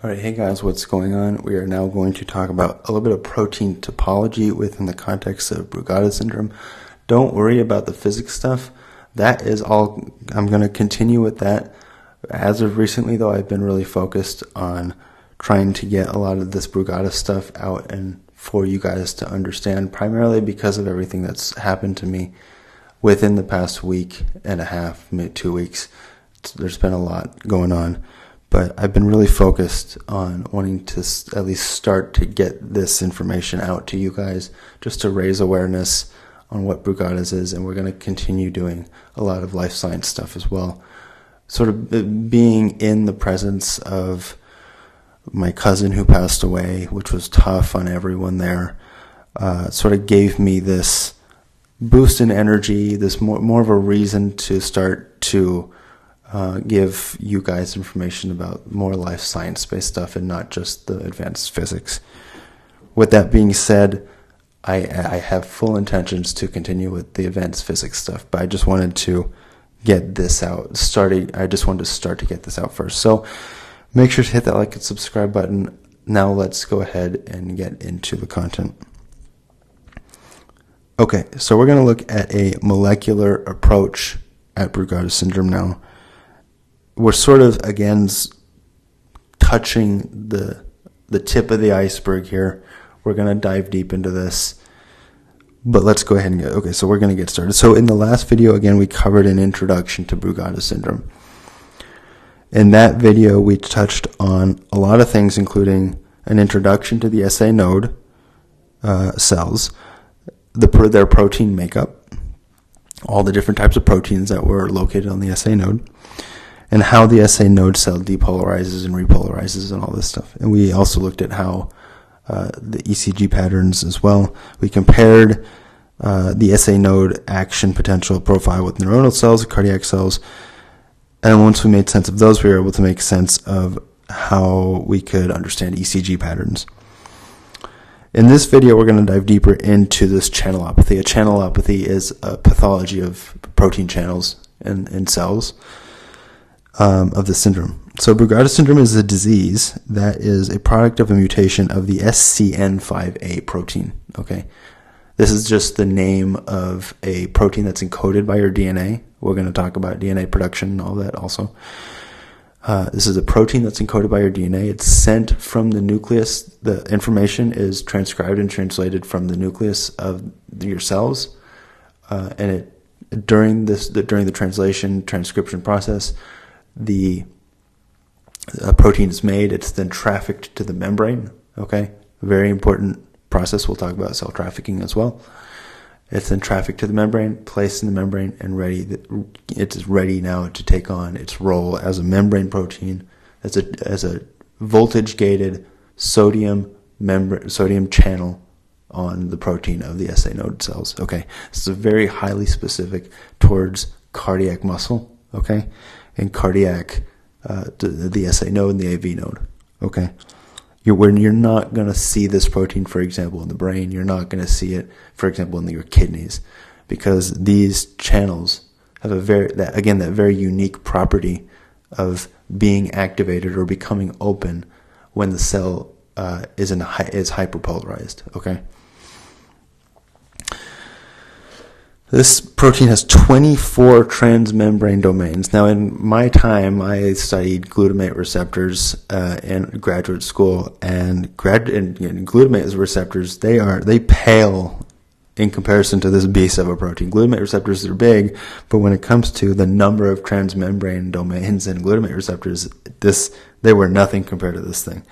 Alright, hey guys, what's going on? We are now going to talk about a little bit of protein topology within the context of Brugada syndrome. Don't worry about the physics stuff. That is all. I'm going to continue with that. As of recently, though, I've been really focused on trying to get a lot of this Brugada stuff out and for you guys to understand, primarily because of everything that's happened to me within the past week and a half, maybe 2 weeks. There's been a lot going on. But I've been really focused on wanting to at least start to get this information out to you guys, just to raise awareness on what Brugada's is, and we're going to continue doing a lot of life science stuff as well. Sort of being in the presence of my cousin who passed away, which was tough on everyone there, sort of gave me this boost in energy, this more of a reason to start to give you guys information about more life science-based stuff and not just the advanced physics. With that being said, I have full intentions to continue with the advanced physics stuff, but I just wanted to get this out. I just wanted to start to get this out first. So make sure to hit that like and subscribe button. Now let's go ahead and get into the content. Okay, so we're going to look at a molecular approach at Brugada syndrome now. We're sort of, again, touching the tip of the iceberg here. We're going to dive deep into this. But let's go ahead and so we're going to get started. So in the last video, again, we covered an introduction to Brugada syndrome. In that video, we touched on a lot of things, including an introduction to the SA node cells, their protein makeup, all the different types of proteins that were located on the SA node, and how the SA node cell depolarizes and repolarizes and all this stuff. And we also looked at how the ECG patterns as well. We compared the SA node action potential profile with neuronal cells, cardiac cells, and once we made sense of those, we were able to make sense of how we could understand ECG patterns. In this video, we're going to dive deeper into this channelopathy. A channelopathy is a pathology of protein channels in cells of the syndrome. So Brugada syndrome is a disease that is a product of a mutation of the SCN5A protein. Okay, this is just the name of a protein that's encoded by your DNA. We're going to talk about DNA production and all that also. This is a protein that's encoded by your DNA. It's sent from the nucleus. The information is transcribed and translated from the nucleus of your cells, and during the transcription process, the protein is made. It's then trafficked to the membrane. Okay, very important process. We'll talk about cell trafficking as well. It's then trafficked to the membrane, placed in the membrane, and it's ready now to take on its role as a membrane protein, as a voltage-gated sodium channel on the protein of the SA node cells. Okay, this is very highly specific towards cardiac muscle. Okay, and cardiac, the SA node and the AV node. Okay, you're not going to see this protein, for example, in the brain. You're not going to see it, for example, in your kidneys, because these channels have that very unique property of being activated or becoming open when the cell is hyperpolarized. Okay. This protein has 24 transmembrane domains. Now, in my time, I studied glutamate receptors in graduate school, and glutamate receptors, they pale in comparison to this beast of a protein. Glutamate receptors are big, but when it comes to the number of transmembrane domains in glutamate receptors, they were nothing compared to this thing.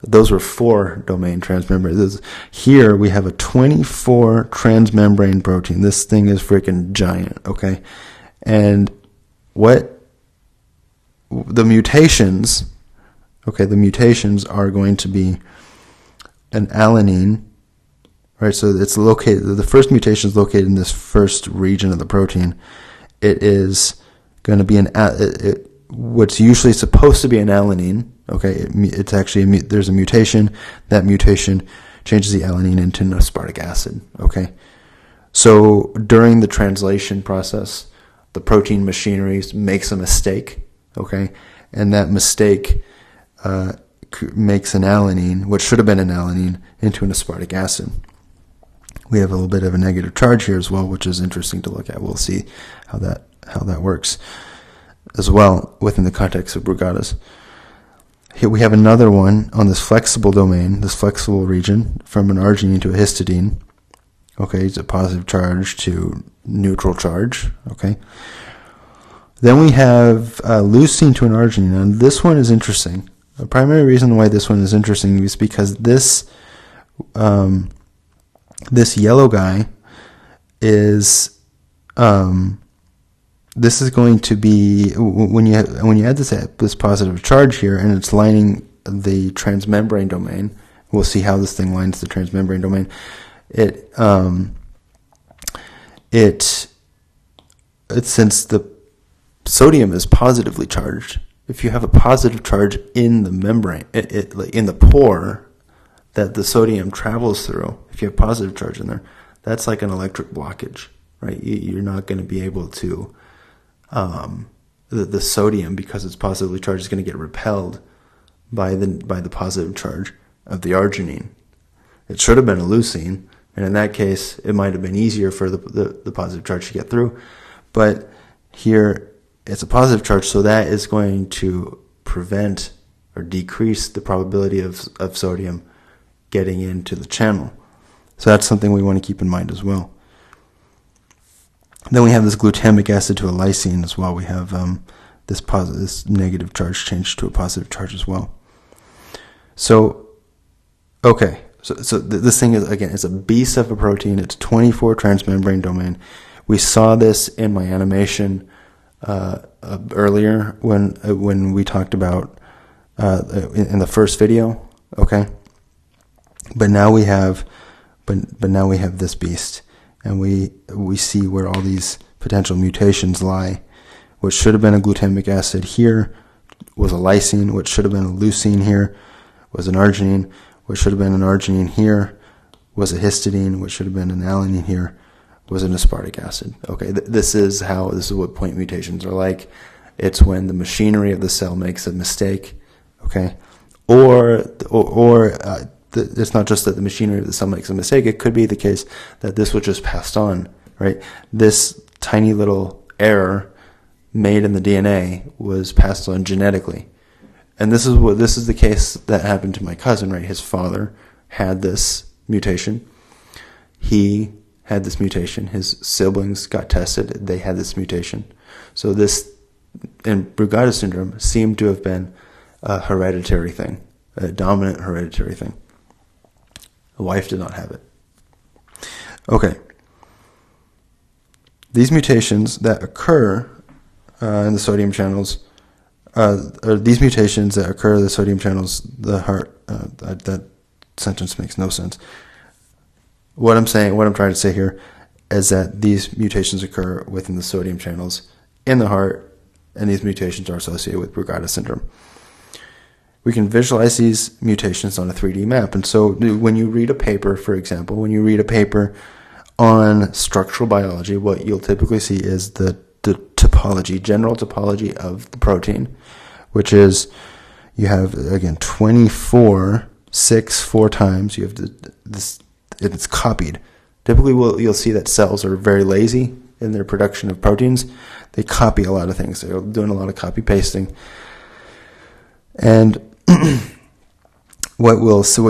Those were 4-domain transmembrane. Here we have a 24 transmembrane protein. This thing is freaking giant, okay? And the mutations are going to be an alanine, right? So it's located, the first mutation is located in this first region of the protein. It is going to be what's usually supposed to be an alanine. Okay, it's actually there's a mutation. That mutation changes the alanine into aspartic acid. Okay, so during the translation process, the protein machinery makes a mistake. Okay, and that mistake makes an alanine, what should have been an alanine, into an aspartic acid. We have a little bit of a negative charge here as well, which is interesting to look at. We'll see how that works as well within the context of Brugadas. Here we have another one on this flexible domain, this flexible region, from an arginine to a histidine. Okay, it's a positive charge to neutral charge. Okay. Then we have leucine to an arginine, and this one is interesting. The primary reason why this one is interesting is because this yellow guy is this is going to be when you add this positive charge here, and it's lining the transmembrane domain. We'll see how this thing lines the transmembrane domain. Since the sodium is positively charged, if you have a positive charge in the membrane, in the pore that the sodium travels through, if you have positive charge in there, that's like an electric blockage, right? You're not going to be able to, the sodium, because it's positively charged, is going to get repelled by the positive charge of the arginine. It should have been a leucine, and in that case, it might have been easier for the positive charge to get through. But here, it's a positive charge, so that is going to prevent or decrease the probability of sodium getting into the channel. So that's something we want to keep in mind as well. Then we have this glutamic acid to a lysine as well. We have this negative charge changed to a positive charge as well. So, okay. So this thing is, again, it's a B7 protein. It's 24 transmembrane domain. We saw this in my animation earlier when we talked about in the first video. Okay, but now we have this beast, and we see where all these potential mutations lie. What should have been a glutamic acid here was a lysine. What should have been a leucine here was an arginine. What should have been an arginine here was a histidine. What should have been an alanine here was an aspartic acid. Okay, this is what point mutations are like. It's when the machinery of the cell makes a mistake. Okay, or it's not just that the machinery of the cell makes a mistake. It could be the case that this was just passed on. Right, this tiny little error made in the DNA was passed on genetically. And this is the case that happened to my cousin, right? His father had this mutation. He had this mutation. His siblings got tested. They had this mutation. So this, in Brugada syndrome, seemed to have been a hereditary thing, a dominant hereditary thing. The wife did not have it. Okay. These mutations that occur in the sodium channels, or these mutations that occur in the sodium channels, the heart, that sentence makes no sense. What I'm trying to say here is that these mutations occur within the sodium channels in the heart, and these mutations are associated with Brugada syndrome. We can visualize these mutations on a 3D map. And so when you read a paper, for example, on structural biology, what you'll typically see is the topology, general topology of the protein, which is, you have, again, 24, 4 times. You have this, it's copied. Typically, you'll see that cells are very lazy in their production of proteins. They copy a lot of things. They're doing a lot of copy pasting. And what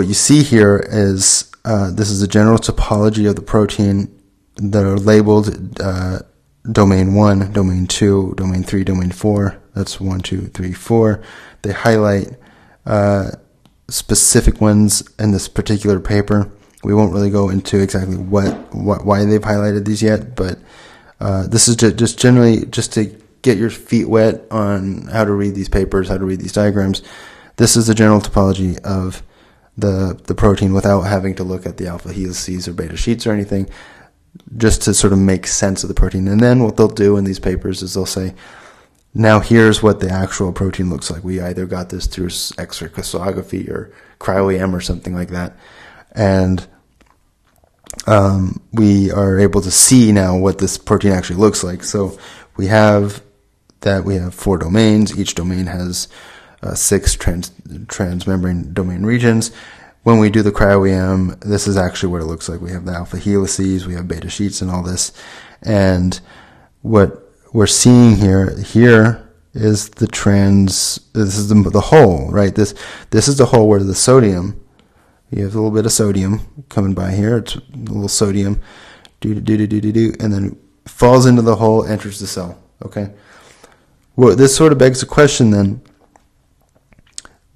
you see here is this is a general topology of the protein that are labeled domain 1, domain 2, domain 3, domain 4. That's 1, 2, 3, 4. They highlight specific ones in this particular paper. We won't really go into exactly why they've highlighted these yet, but this is just generally just to get your feet wet on how to read these papers, how to read these diagrams. This is the general topology of the protein without having to look at the alpha helices or beta sheets or anything, just to sort of make sense of the protein. And then what they'll do in these papers is they'll say, now here's what the actual protein looks like. We either got this through X-ray crystallography or cryo-EM or something like that. And we are able to see now what this protein actually looks like. So we have 4 domains. Each domain has 6 transmembrane domain regions. When we do the cryo-EM, this is actually what it looks like. We have the alpha helices, we have beta sheets and all this. And what we're seeing here is this is the hole, right? This is the hole where the sodium, you have a little bit of sodium coming by here. It's a little sodium, and then falls into the hole, enters the cell, okay? Well, this sort of begs the question then,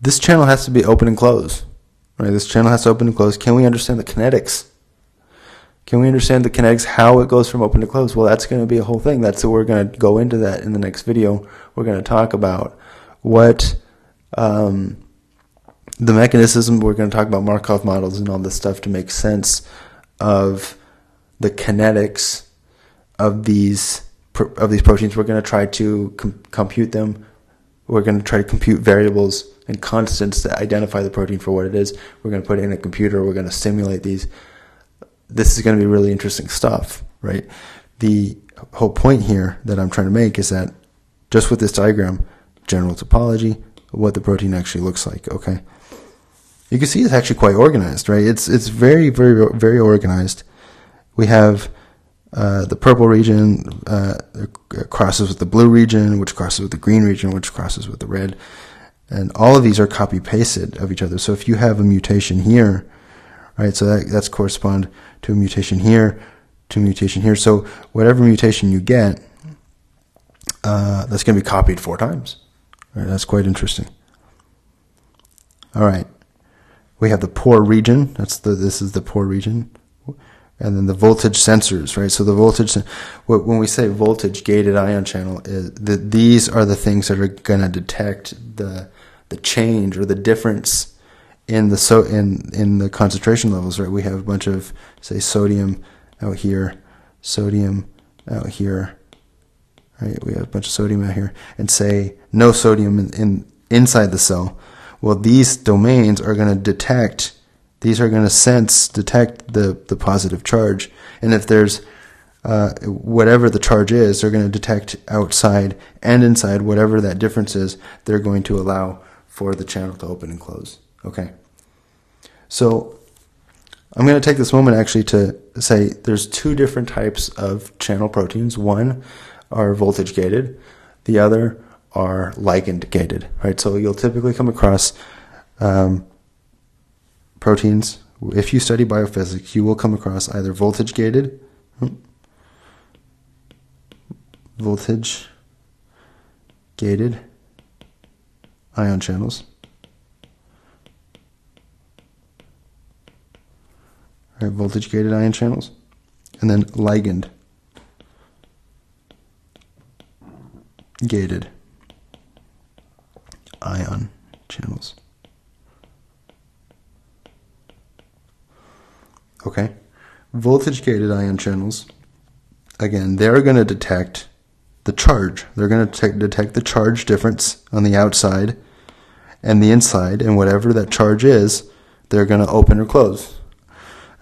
this channel has to be open and closed, right? This channel has to open and close. Can we understand the kinetics? Can we understand the kinetics, how it goes from open to close? Well, that's going to be a whole thing. We're going to go into that in the next video. We're going to talk about what the mechanism. We're going to talk about Markov models and all this stuff to make sense of the kinetics of these proteins. We're going to try to compute them. We're going to try to compute variables and constants to identify the protein for what it is. We're going to put it in a computer. We're going to simulate these. This is going to be really interesting stuff, right? The whole point here that I'm trying to make is that just with this diagram, general topology, what the protein actually looks like, okay? You can see it's actually quite organized, right? It's very, very, very organized. We have the purple region crosses with the blue region, which crosses with the green region, which crosses with the red. And all of these are copy-pasted of each other. So if you have a mutation here, right, so that's correspond to a mutation here, to a mutation here. So whatever mutation you get, that's going to be copied 4 times. Right, that's quite interesting. All right. We have the pore region. This is the pore region. And then the voltage sensors, right? So the voltage, when we say voltage gated ion channel, these are the things that are going to detect the change or the difference in the concentration levels, right? We have a bunch of, say, sodium out here, sodium out here, right? We have a bunch of sodium out here, and say no sodium inside the cell. Well, these domains are going to detect. These are going to detect the positive charge, and if there's whatever the charge is, they're going to detect outside and inside whatever that difference is. They're going to allow for the channel to open and close. Okay, so I'm going to take this moment actually to say there's 2 different types of channel proteins. One are voltage gated, the other are ligand gated. Right, so you'll typically come across proteins. If you study biophysics, you will come across either voltage gated ion channels, right, voltage gated ion channels, and then ligand gated ion channels. Okay, voltage gated ion channels, again, they're going to detect the charge. They're going to detect the charge difference on the outside and the inside, and whatever that charge is, they're going to open or close.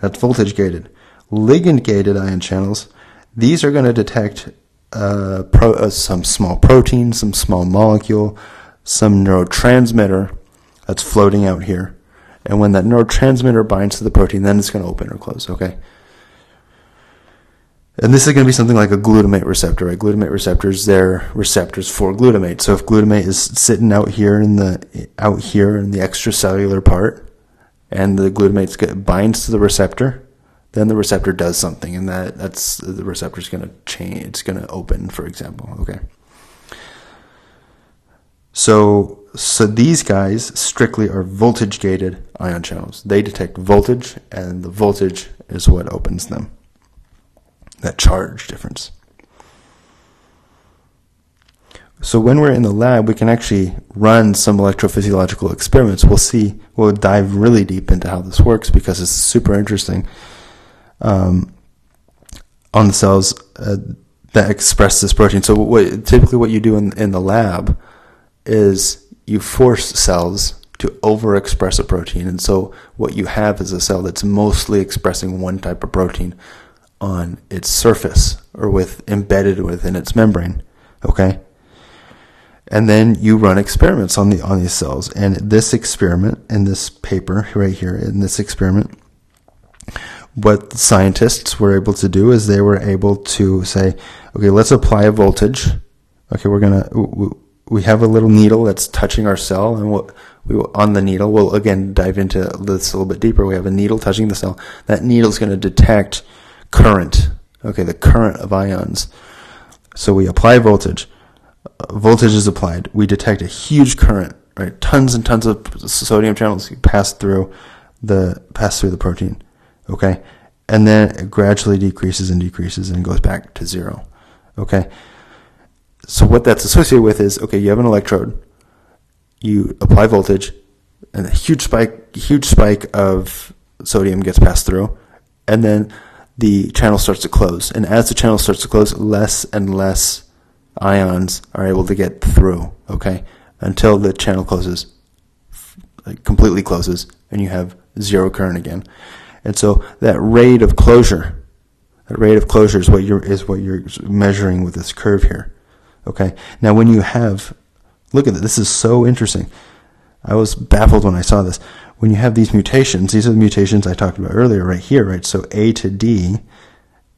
That's voltage gated. Ligand gated ion channels, these are going to detect some small protein, some small molecule, some neurotransmitter that's floating out here. And when that neurotransmitter binds to the protein, then it's going to open or close, okay? And this is going to be something like a glutamate receptor, right? Glutamate receptors, they're receptors for glutamate. So if glutamate is sitting out here in the extracellular part, and the glutamate binds to the receptor, then the receptor does something, and that's the receptor's going to change. It's going to open, for example, okay? So these guys strictly are voltage-gated ion channels. They detect voltage, and the voltage is what opens them. That charge difference. So when we're in the lab, we can actually run some electrophysiological experiments. We'll dive really deep into how this works because it's super interesting on the cells that express this protein. So typically what you do in the lab is you force cells to overexpress a protein. And so what you have is a cell that's mostly expressing one type of protein on its surface or embedded within its membrane. Okay? And then you run experiments on these cells. And this experiment, in this paper right here, in this experiment, what the scientists were able to do is they were able to say, okay, let's apply a voltage. Okay, we have a little needle that's touching our cell, and on the needle, we'll again dive into this a little bit deeper. We have a needle touching the cell. That needle is going to detect current, okay, the current of ions. So we apply voltage. Voltage is applied. We detect a huge current, right? Tons and tons of sodium channels pass through the protein, okay? And then it gradually decreases and decreases and goes back to zero, okay? So what that's associated with is, okay, you have an electrode, you apply voltage, and a huge spike of sodium gets passed through, and then the channel starts to close. And as the channel starts to close, less and less ions are able to get through, okay, until the channel closes, completely closes, and you have zero current again. And so that rate of closure is what you're measuring with this curve here, okay. Now when you have, look at it, this is so interesting. I was baffled when I saw this. When you have these mutations, these are the mutations I talked about earlier right here, right? So A to D,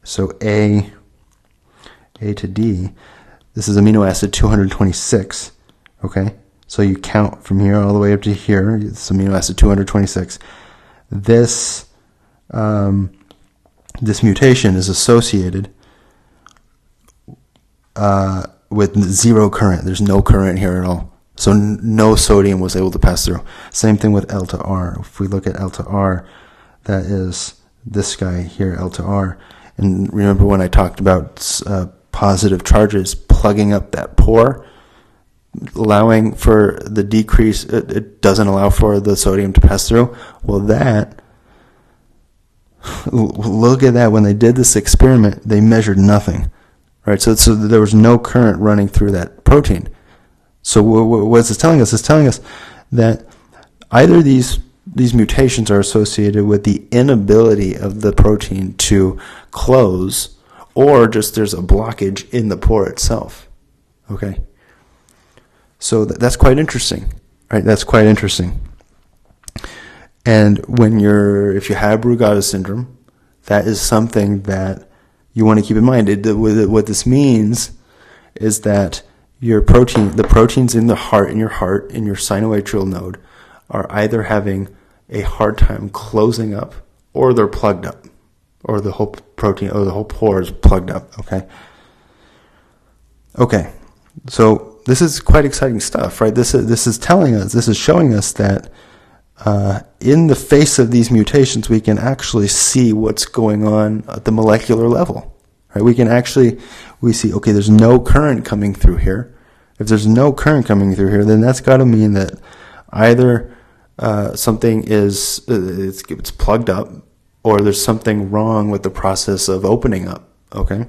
so A to D, this is amino acid 226, okay? So you count from here all the way up to here, it's amino acid 226. This mutation is associated with zero current. There's no current here at all. So no sodium was able to pass through. Same thing with L to R. If we look at L to R, that is this guy here, L to R. And remember when I talked about positive charges plugging up that pore, allowing for the decrease, it doesn't allow for the sodium to pass through? Well, look at that. When they did this experiment, they measured nothing, right? So there was no current running through that protein. So what is this telling us? It's telling us that either these mutations are associated with the inability of the protein to close, or just there's a blockage in the pore itself. Okay? So that's quite interesting, right? That's quite interesting. And if you have Brugada syndrome, that is something that you want to keep in mind. What this means is that the proteins in your heart, in your sinoatrial node, are either having a hard time closing up, or they're plugged up, or the whole protein, or the whole pore is plugged up, okay? Okay, so this is quite exciting stuff, right? This is showing us that in the face of these mutations, we can actually see what's going on at the molecular level. Right? We see, okay, there's no current coming through here. If there's no current coming through here, then that's got to mean that either something it's plugged up, or there's something wrong with the process of opening up. Okay.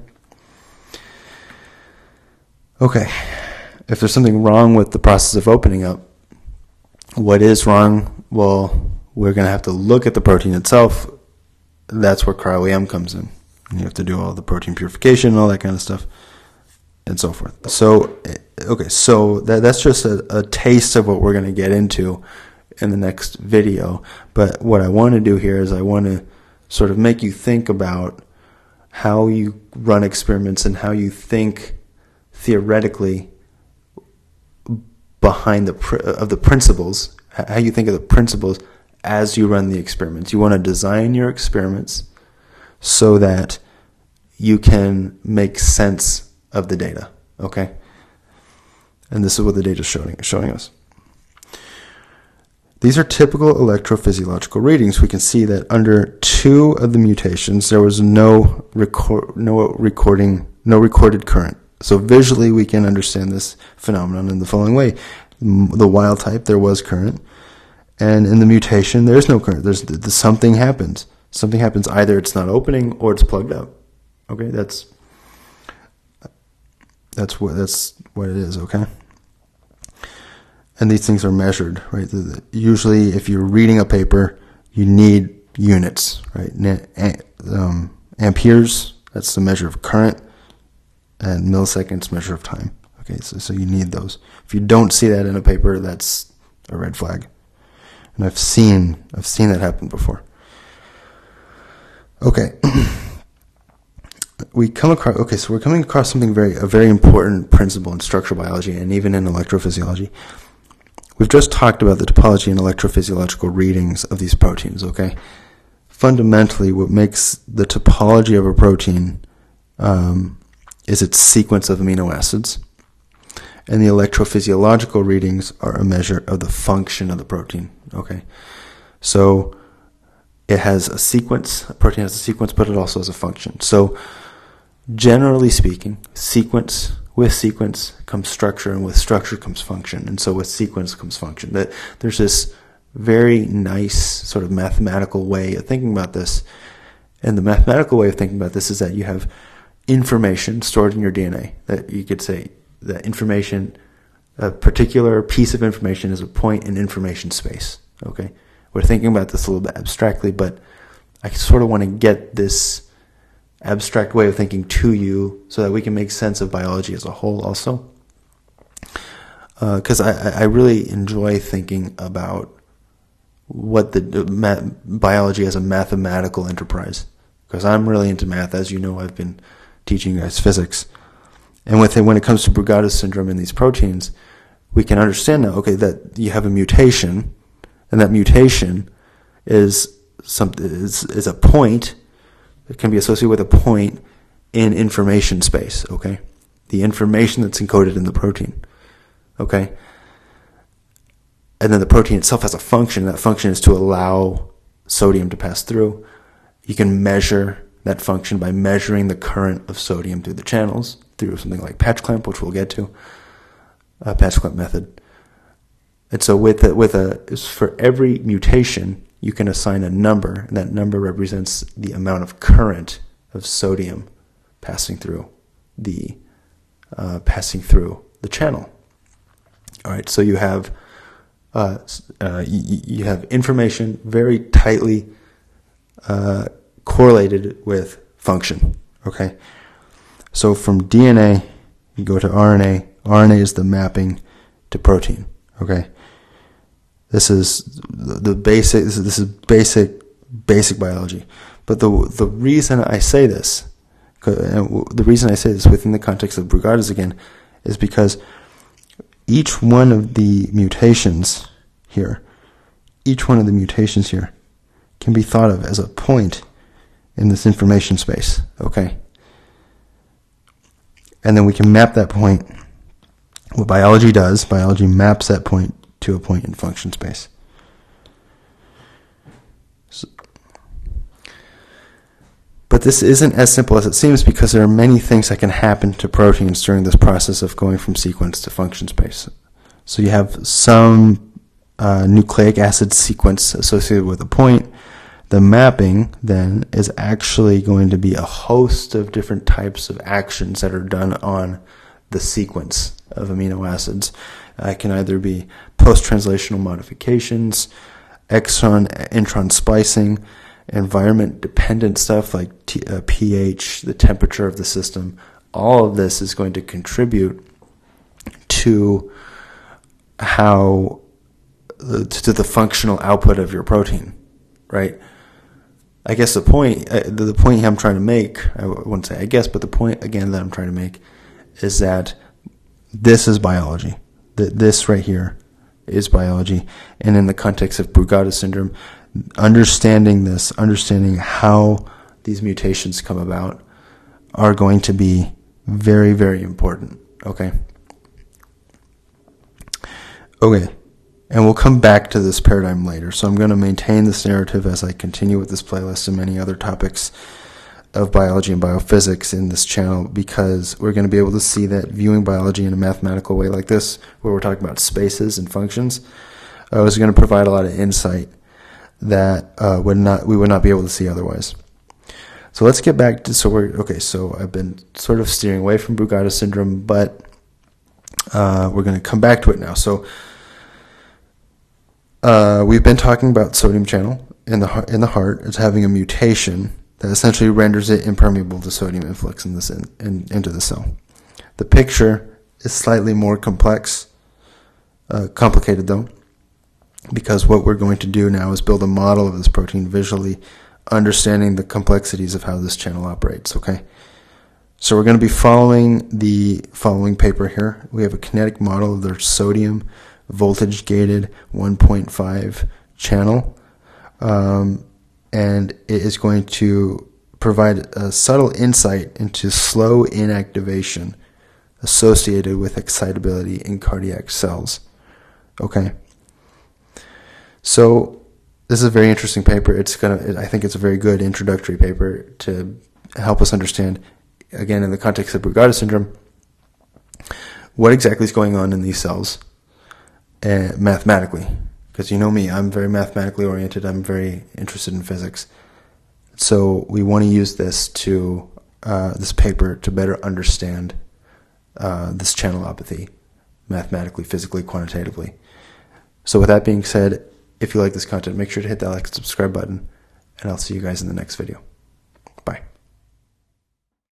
If there's something wrong with the process of opening up, what is wrong? Well, we're going to have to look at the protein itself. That's where cryo-EM comes in. You have to do all the protein purification and all that kind of stuff, and so forth. So that's just a taste of what we're going to get into in the next video. But what I want to do here is I want to sort of make you think about how you run experiments and how you think theoretically behind the principles, how you think of the principles as you run the experiments. You want to design your experiments so that you can make sense of the data, okay? And this is what the data is showing us. These are typical electrophysiological readings. We can see that under 2 of the mutations, there was no recorded current. So visually, we can understand this phenomenon in the following way. The wild type, there was current. And in the mutation, there's no current. Something happens. Something happens. Either it's not opening or it's plugged up. Okay, that's what it is. Okay, and these things are measured, right? Usually, if you're reading a paper, you need units, right? Amperes, that's the measure of current, and milliseconds, measure of time. Okay, so you need those. If you don't see that in a paper, that's a red flag. And I've seen that happen before. Okay. So we're coming across a very important principle in structural biology and even in electrophysiology. We've just talked about the topology and electrophysiological readings of these proteins, okay? Fundamentally, what makes the topology of a protein is its sequence of amino acids, and the electrophysiological readings are a measure of the function of the protein, okay? So it has a sequence, a protein has a sequence, but it also has a function. So generally speaking, with sequence comes structure, and with structure comes function, and so with sequence comes function. That there's this very nice sort of mathematical way of thinking about this, and the mathematical way of thinking about this is that you have information stored in your DNA. That you could say that information, a particular piece of information, is a point in information space. Okay, we're thinking about this a little bit abstractly, but I sort of want to get this abstract way of thinking to you so that we can make sense of biology as a whole also. Because I really enjoy thinking about what the biology as a mathematical enterprise. Because I'm really into math. As you know, I've been teaching you guys physics. And when it comes to Brugada syndrome in these proteins, we can understand now, okay, that you have a mutation, and that mutation is a point. It can be associated with a point in information space, okay? The information that's encoded in the protein, okay? And then the protein itself has a function. That function is to allow sodium to pass through. You can measure that function by measuring the current of sodium through the channels, through something like patch clamp, which we'll get to, a patch clamp method. And so for every mutation, you can assign a number, and that number represents the amount of current of sodium passing through the channel. All right, so you have information very tightly correlated with function. Okay, so from DNA you go to RNA. RNA is the mapping to protein. Okay. This is the basic. This is basic biology. But the reason I say this, within the context of Brugada's again, is because each one of the mutations here, can be thought of as a point in this information space. Okay. And then we can map that point. What biology does, biology maps that point to a point in function space. But this isn't as simple as it seems, because there are many things that can happen to proteins during this process of going from sequence to function space. So you have some nucleic acid sequence associated with a point. The mapping then is actually going to be a host of different types of actions that are done on the sequence of amino acids. It can either be post-translational modifications, exon-intron splicing, environment-dependent stuff like pH, the temperature of the system. All of this is going to contribute to to the functional output of your protein, right? I guess the point I'm trying to make, I wouldn't say I guess, but the point again that I'm trying to make is that this is biology. This right here is biology. And in the context of Brugada syndrome, understanding how these mutations come about are going to be very, very important. Okay. And we'll come back to this paradigm later. So I'm going to maintain this narrative as I continue with this playlist and many other topics of biology and biophysics in this channel, because we're going to be able to see that viewing biology in a mathematical way like this, where we're talking about spaces and functions, is going to provide a lot of insight that we would not be able to see otherwise. So let's get back to, so I've been sort of steering away from Brugada syndrome, but we're going to come back to it now. So we've been talking about sodium channel in the heart as having a mutation that essentially renders it impermeable to sodium influx into the cell. The picture is slightly more complicated though, because what we're going to do now is build a model of this protein visually, understanding the complexities of how this channel operates, okay? So we're going to be following the following paper here. We have a kinetic model of the sodium voltage-gated 1.5 channel, and it is going to provide a subtle insight into slow inactivation associated with excitability in cardiac cells. Okay. So this is a very interesting paper. I think it's a very good introductory paper to help us understand, again, in the context of Brugada syndrome, what exactly is going on in these cells mathematically. Because you know me, I'm very mathematically oriented. I'm very interested in physics. So we want to use this paper to better understand this channelopathy mathematically, physically, quantitatively. So with that being said, if you like this content, make sure to hit that like and subscribe button, and I'll see you guys in the next video.